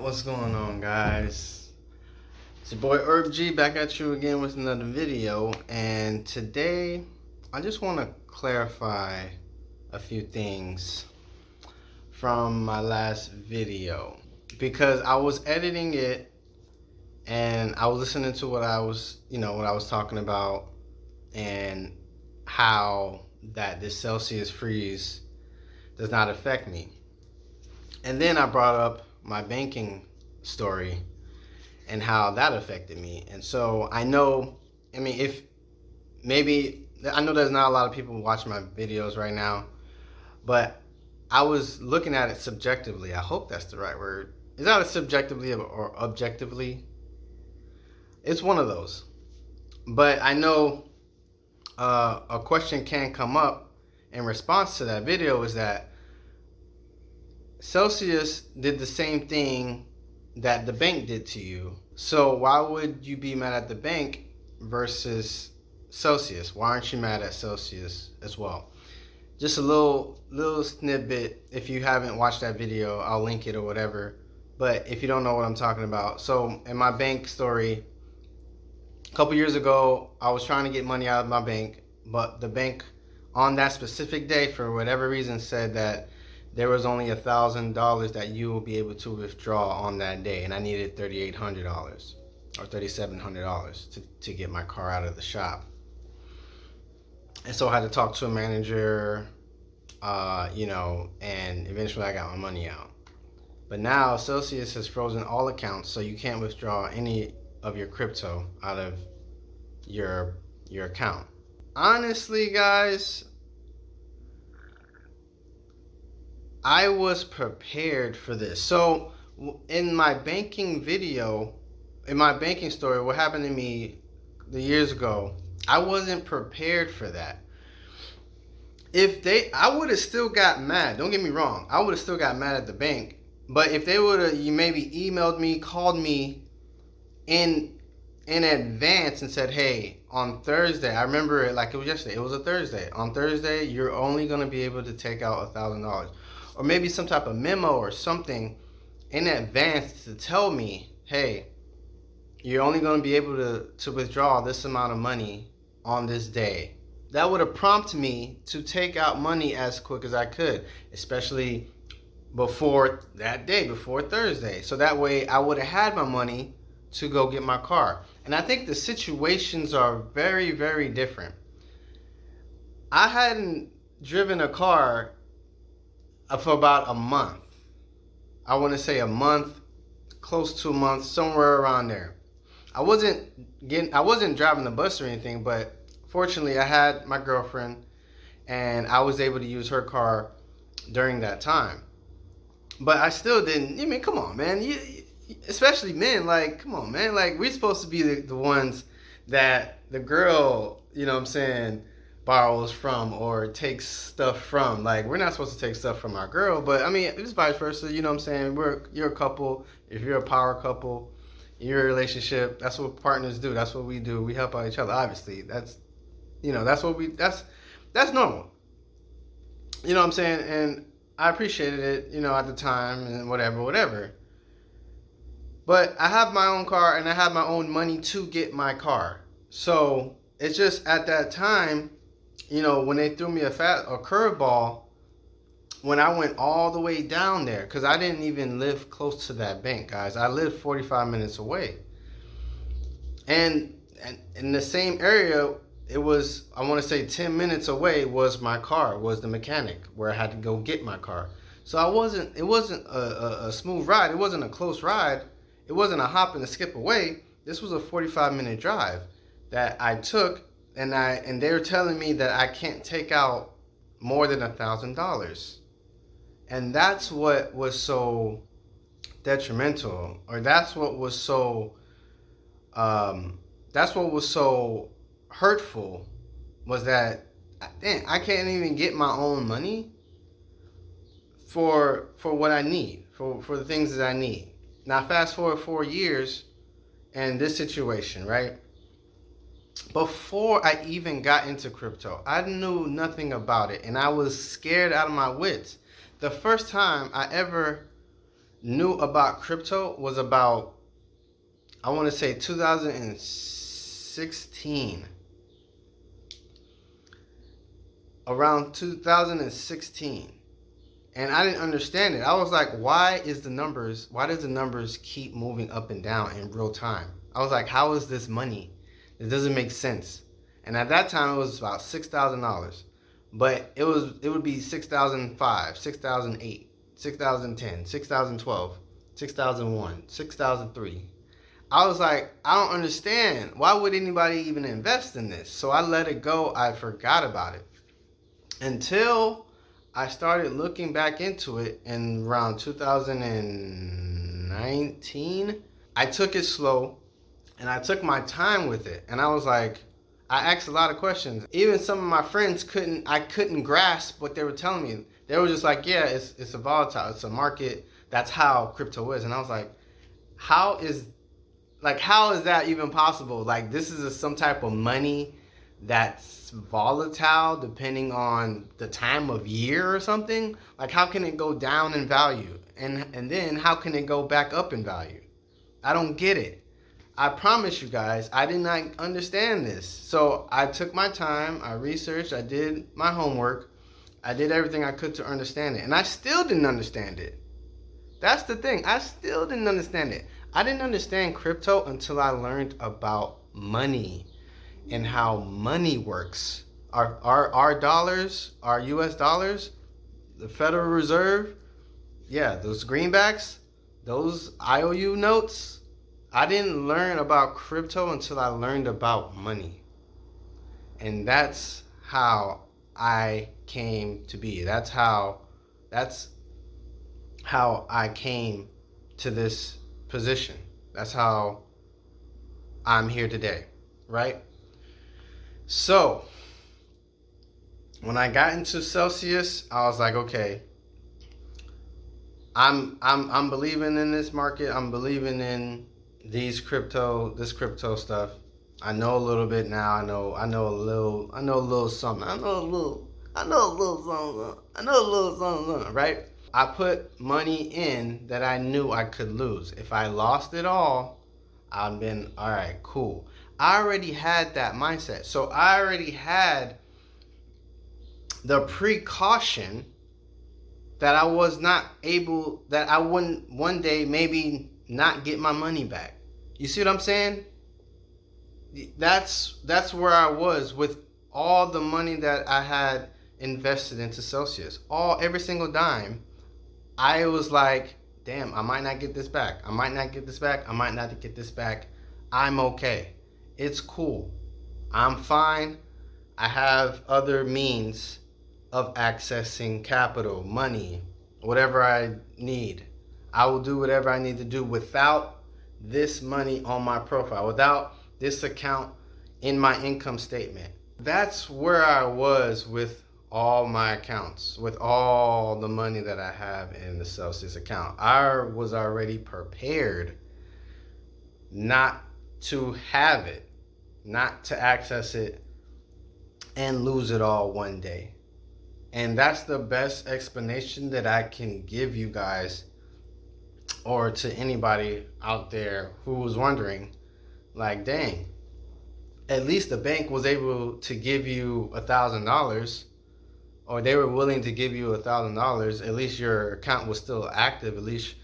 What's going on, guys? It's your boy Herb G back at you again with another video, and today I just want to clarify a few things from my last video because I was editing it and I was listening to what I was talking about and how that this Celsius freeze does not affect me. And then I brought up my banking story and how that affected me. And so I know, I know there's not a lot of people watching my videos right now, but I was looking at it subjectively. I hope that's the right word. Is that subjectively or objectively? It's one of those. But I know a question can come up in response to that video is that Celsius did the same thing that the bank did to you. So why would you be mad at the bank versus Celsius? Why aren't you mad at Celsius as well? Just a little snippet. If you haven't watched that video, I'll link it or whatever. But if you don't know what I'm talking about. So in my bank story, a couple years ago, I was trying to get money out of my bank, but the bank on that specific day, for whatever reason, said that there was only $1,000 that you will be able to withdraw on that day, and I needed $3,800 or $3,700 to get my car out of the shop. And so I had to talk to a manager, and eventually I got my money out. But now Celsius has frozen all accounts, so you can't withdraw any of your crypto out of your account. Honestly, guys, I was prepared for this. So in my banking video, in my banking story, what happened to me the years ago, I wasn't prepared for that. I would have still got mad. Don't get me wrong. I would have still got mad at the bank. But if they would have maybe emailed me, called me in advance and said, hey, on Thursday, I remember it like it was yesterday. It was a Thursday. On Thursday, you're only going to be able to take out $1,000. Or maybe some type of memo or something in advance to tell me, hey, you're only going to be able to withdraw this amount of money on this day. That would have prompted me to take out money as quick as I could, especially before that day, before Thursday. So that way I would have had my money to go get my car. And I think the situations are very, very different. I hadn't driven a car for about a month. I want to say a month, close to a month, somewhere around there. I wasn't driving the bus or anything, but fortunately I had my girlfriend and I was able to use her car during that time. But I still didn't, come on, man. Especially men, like, come on, man. Like, we're supposed to be the ones that the girl, borrows from or takes stuff from. Like, we're not supposed to take stuff from our girl, but it's vice versa. You're a couple. If you're a power couple, you're a relationship. That's what partners do. That's what we do. We help out each other. Obviously, that's normal. And I appreciated it, at the time and whatever. But I have my own car and I have my own money to get my car. So it's just at that time, when they threw me a curveball, when I went all the way down there, because I didn't even live close to that bank, guys. I lived 45 minutes away. And in the same area, it was, I want to say 10 minutes away was my car, was the mechanic where I had to go get my car. So it wasn't a smooth ride. It wasn't a close ride. It wasn't a hop and a skip away. This was a 45-minute drive that I took. And they were telling me that I can't take out more than $1,000, and that's what was so detrimental, or that's what was so hurtful, was that I can't even get my own money for what I need, for the things that I need. Now fast forward 4 years, and this situation, right? Before I even got into crypto, I knew nothing about it, and I was scared out of my wits. The first time I ever knew about crypto was about, I want to say 2016. Around 2016. And I didn't understand it. I was like, why does the numbers keep moving up and down in real time? I was like, how is this money? It doesn't make sense. And at that time it was about $6,000. But it would be 6,005, 6,008, 6,010, 6,012, 6,001, 6,003. I was like, I don't understand. Why would anybody even invest in this? So I let it go. I forgot about it. Until I started looking back into it in around 2019. I took it slow and I took my time with it. And I was like, I asked a lot of questions. Even some of my friends I couldn't grasp what they were telling me. They were just like, yeah, it's a volatile, it's a market. That's how crypto is. And I was like, how is that even possible? Like, this is some type of money that's volatile depending on the time of year or something. Like, how can it go down in value? And then how can it go back up in value? I don't get it. I promise you guys, I did not understand this. So I took my time, I researched, I did my homework, I did everything I could to understand it. And I still didn't understand it. That's the thing. I still didn't understand it. I didn't understand crypto until I learned about money and how money works. Our dollars, our US dollars, the Federal Reserve, yeah, those greenbacks, those IOU notes. I didn't learn about crypto until I learned about money. And that's how I came to be. That's how I came to this position. That's how I'm here today, right? So, when I got into Celsius, I was like, okay, I'm believing in this market. I'm believing in this crypto stuff. I know a little bit now. I know a little something. I know a little something, right? I put money in that I knew I could lose. If I lost it all, I'd been, all right, cool. I already had that mindset. So I already had the precaution that I wouldn't one day maybe not get my money back. You see what I'm saying? That's where I was with all the money that I had invested into Celsius. Every single dime. I was like, damn, I might not get this back. I might not get this back. I might not get this back. I'm okay. It's cool. I'm fine. I have other means of accessing capital, money, whatever I need. I will do whatever I need to do without this money on my profile, without this account in my income statement. That's where I was with all my accounts, with all the money that I have in the Celsius account. I was already prepared not to have it, not to access it and lose it all one day. And that's the best explanation that I can give you guys, or to anybody out there who was wondering, like, dang, at least the bank was able to give you $1,000, or they were willing to give you $1,000. At least your account was still active. At least,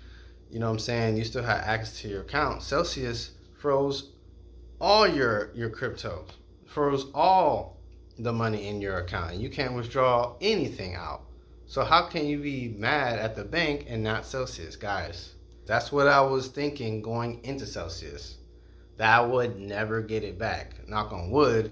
you know what I'm saying, you still had access to your account. Celsius froze all your cryptos, froze all the money in your account, and you can't withdraw anything out. So how can you be mad at the bank and not Celsius, guys? That's what I was thinking going into Celsius, that I would never get it back, knock on wood.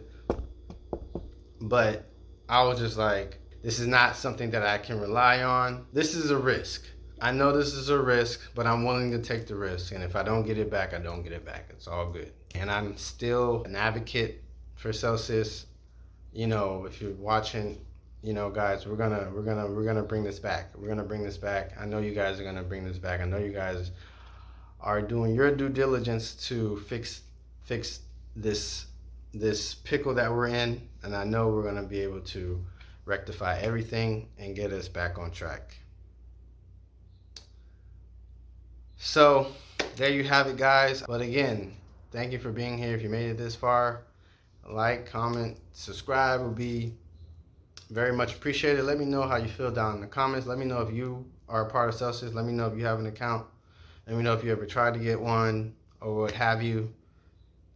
But I was just like, this is not something that I can rely on. This is a risk. I know this is a risk, but I'm willing to take the risk. And if I don't get it back, I don't get it back. It's all good. And I'm still an advocate for Celsius. You know, if you're watching, you know, guys, we're gonna bring this back. We're gonna bring this back. I know you guys are gonna bring this back. I know you guys are doing your due diligence to fix this pickle that we're in, and I know we're gonna be able to rectify everything and get us back on track. So there you have it, guys. But again, thank you for being here. If you made it this far, like, comment, subscribe would be very much appreciated. Let me know how you feel down in the comments. Let me know if you are a part of Celsius. Let me know if you have an account. Let me know if you ever tried to get one or what have you.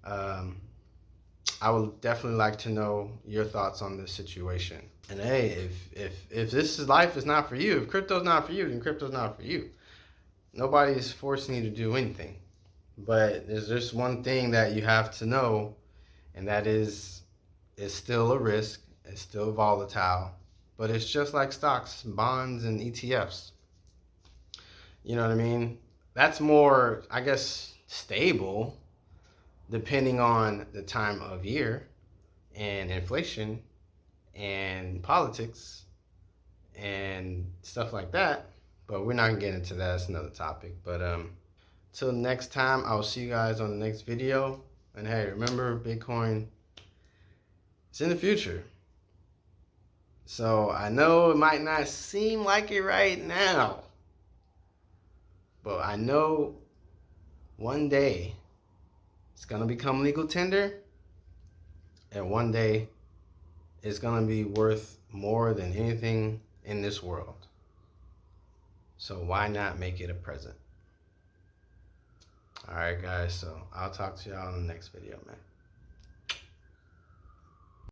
I would definitely like to know your thoughts on this situation. And hey, if this is life is not for you, if crypto's not for you, then crypto's not for you. Nobody's forcing you to do anything. But there's just one thing that you have to know, and that is it's still a risk. It's still volatile. But it's just like stocks, bonds, and ETFs. You know what I mean? That's more, I guess, stable depending on the time of year and inflation and politics and stuff like that. But we're not gonna get into that. That's another topic. But till next time, I'll see you guys on the next video. And hey, remember, Bitcoin is in the future. So I know it might not seem like it right now, but I know one day it's gonna become legal tender, and one day it's gonna be worth more than anything in this world. So why not make it a present? All right, guys. So I'll talk to y'all in the next video, man.